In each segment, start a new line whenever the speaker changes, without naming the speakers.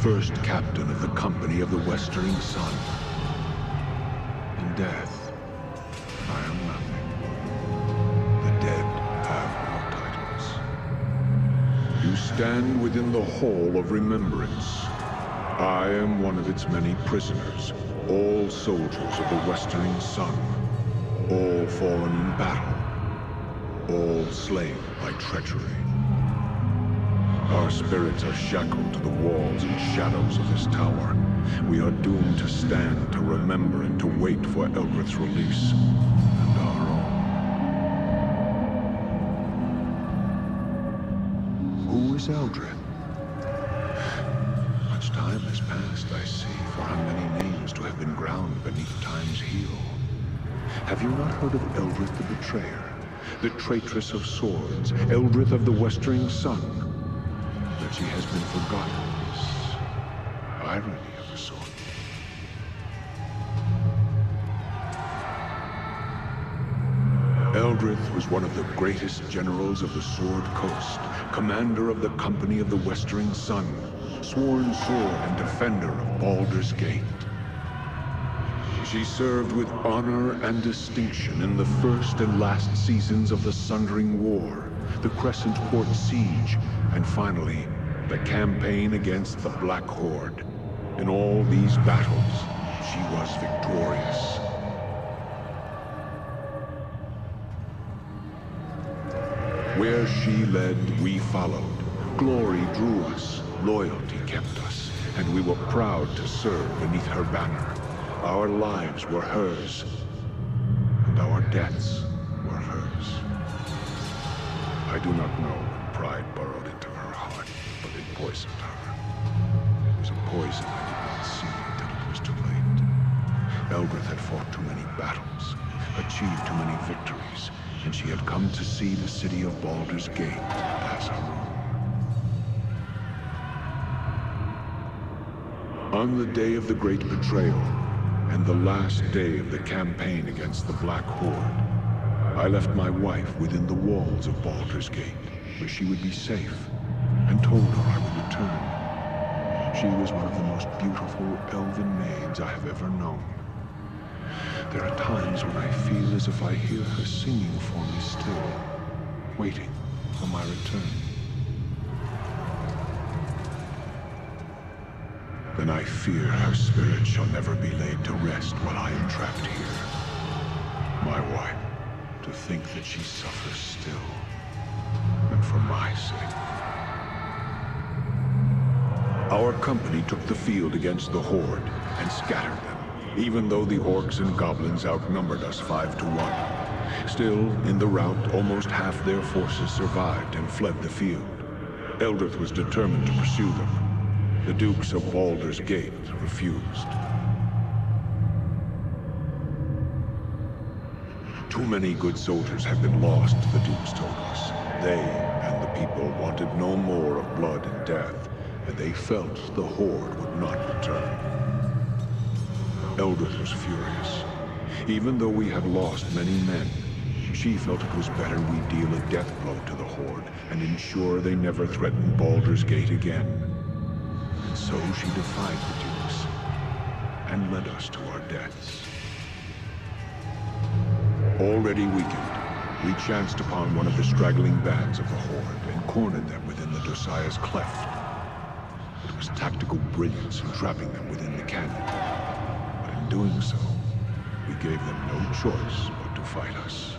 First captain of the company of the Westering Sun. In death, I am nothing. The dead have no titles. You stand within the Hall of Remembrance. I am one of its many prisoners, all soldiers of the Westering Sun, all fallen in battle, all slain by treachery. Our spirits are shackled to the walls and shadows of this tower. We are doomed to stand, to remember, and to wait for Eldrith's release, and our own. Who is Eldrith? Much time has passed, I see, for how many names to have been ground beneath time's heel. Have you not heard of Eldrith the Betrayer, the traitress of swords, Eldrith of the Westering Sun? That she has been forgotten is irony of a sort. Eldrith was one of the greatest generals of the Sword Coast, commander of the company of the Westering Sun, sworn sword and defender of Baldur's Gate. She served with honor and distinction in the first and last seasons of the Sundering War, the Crescent Port Siege, and finally, the campaign against the Black Horde. In all these battles, she was victorious. Where she led, we followed. Glory drew us, loyalty kept us, and we were proud to serve beneath her banner. Our lives were hers, and our deaths were hers. I do not know when pride burrowed into her heart, but it poisoned her. It was a poison I did not see until it was too late. Eldrith had fought too many battles, achieved too many victories, and she had come to see the city of Baldur's Gate as her own. On the day of the great betrayal, and the last day of the campaign against the Black Horde, I left my wife within the walls of Baldur's Gate, where she would be safe, and told her I would return. She was one of the most beautiful elven maids I have ever known. There are times when I feel as if I hear her singing for me still, waiting for my return. Then I fear her spirit shall never be laid to rest while I am trapped here. My wife, to think that she suffers still, and for my sake. Our company took the field against the Horde and scattered them, even though the orcs and goblins outnumbered us 5 to 1. Still, in the rout, almost half their forces survived and fled the field. Eldrith was determined to pursue them. The Dukes of Baldur's Gate refused. Too many good soldiers have been lost, the Dukes told us. They and the people wanted no more of blood and death, and they felt the Horde would not return. Eldrith was furious. Even though we had lost many men, she felt it was better we deal a death blow to the Horde and ensure they never threatened Baldur's Gate again. And so she defied the Dukes and led us to our deaths. Already weakened, we chanced upon one of the straggling bands of the Horde and cornered them within the Dosiah's Cleft. It was tactical brilliance in trapping them within the canyon. But in doing so, we gave them no choice but to fight us.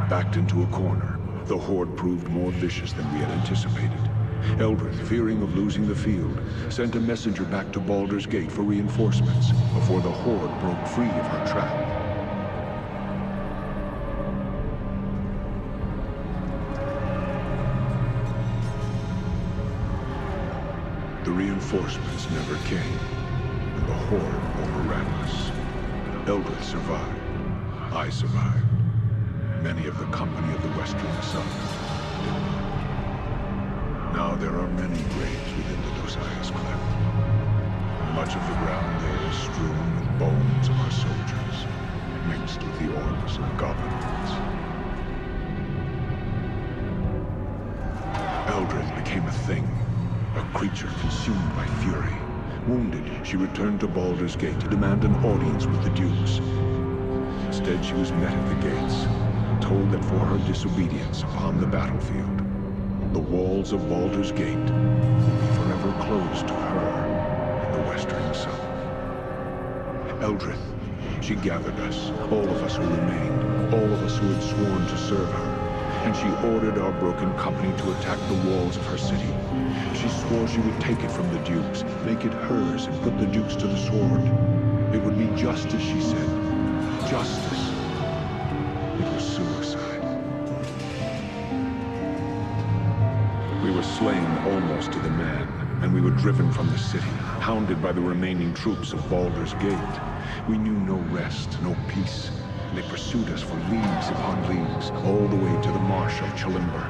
Backed into a corner, the Horde proved more vicious than we had anticipated. Eldrith, fearing of losing the field, sent a messenger back to Baldur's Gate for reinforcements before the Horde broke free of her trap. The reinforcements never came, and the Horde overran us. Eldrith survived. I survived. Many of the company of the Westering Sun did not. Now there are many graves within the Dosiah's cleft. Much of the ground there is strewn with bones of our soldiers, mixed with the orcs and goblins. Eldrith became a thing, a creature consumed by fury. Wounded, she returned to Baldur's Gate to demand an audience with the dukes. Instead, she was met at the gates, told that for her disobedience upon the battlefield, the walls of Baldur's Gate will be forever closed to her and the Westering Sun. Eldrith, she gathered us, all of us who remained, all of us who had sworn to serve her, and she ordered our broken company to attack the walls of her city. She swore she would take it from the dukes, make it hers, and put the dukes to the sword. It would be justice, she said. Justice. It was suicide. We were slain almost to the man, and we were driven from the city, hounded by the remaining troops of Baldur's Gate. We knew no rest, no peace. They pursued us for leagues upon leagues, all the way to the marsh of Chalimber.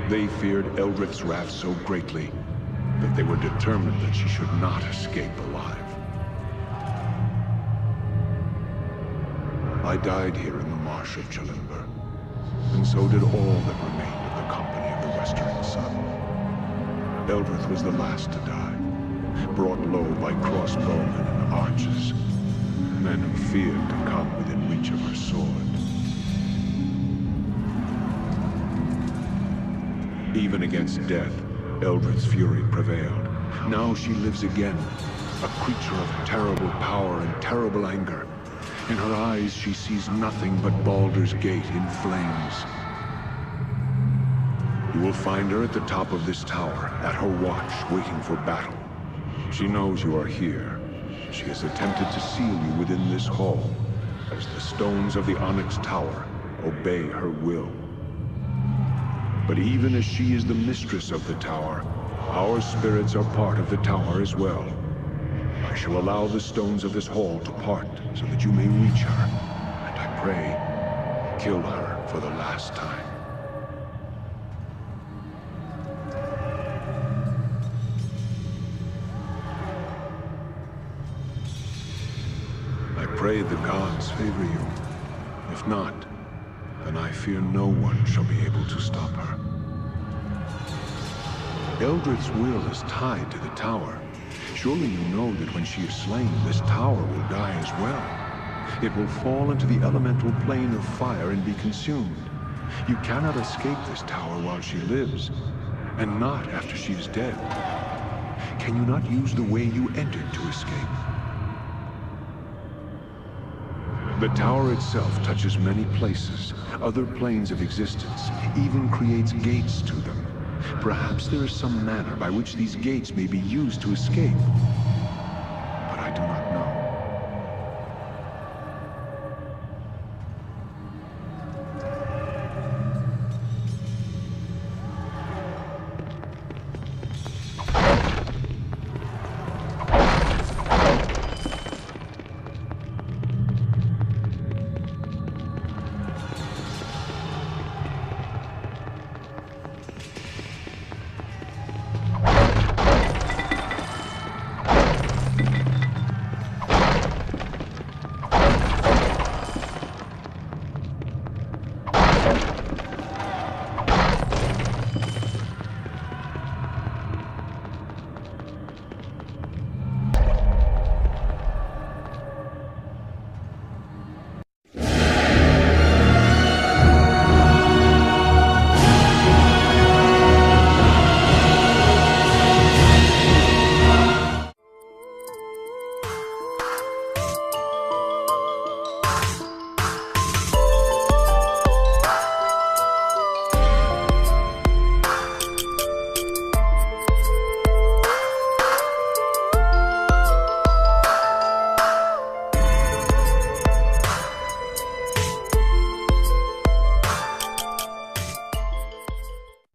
They feared Eldrith's wrath so greatly that they were determined that she should not escape alive. I died here in the marsh of Chalimber, and so did all that remained of the company of the Westering Sun. Eldrith was the last to die, brought low by crossbowmen and archers, men who feared to come within reach of her sword. Even against death, Eldrith's fury prevailed. Now she lives again, a creature of terrible power and terrible anger. In her eyes, she sees nothing but Baldur's Gate in flames. You will find her at the top of this tower, at her watch, waiting for battle. She knows you are here. She has attempted to seal you within this hall, as the stones of the Onyx Tower obey her will. But even as she is the mistress of the tower, our spirits are part of the tower as well. I shall allow the stones of this hall to part so that you may reach her, and I pray, kill her for the last time. I pray the gods favor you. If not, then I fear no one shall be able to stop her. Eldrith's will is tied to the tower. Surely you know that when she is slain, this tower will die as well. It will fall into the elemental plane of fire and be consumed. You cannot escape this tower while she lives, and not after she is dead. Can you not use the way you entered to escape? The tower itself touches many places, other planes of existence, even creates gates to them. Perhaps there is some manner by which these gates may be used to escape.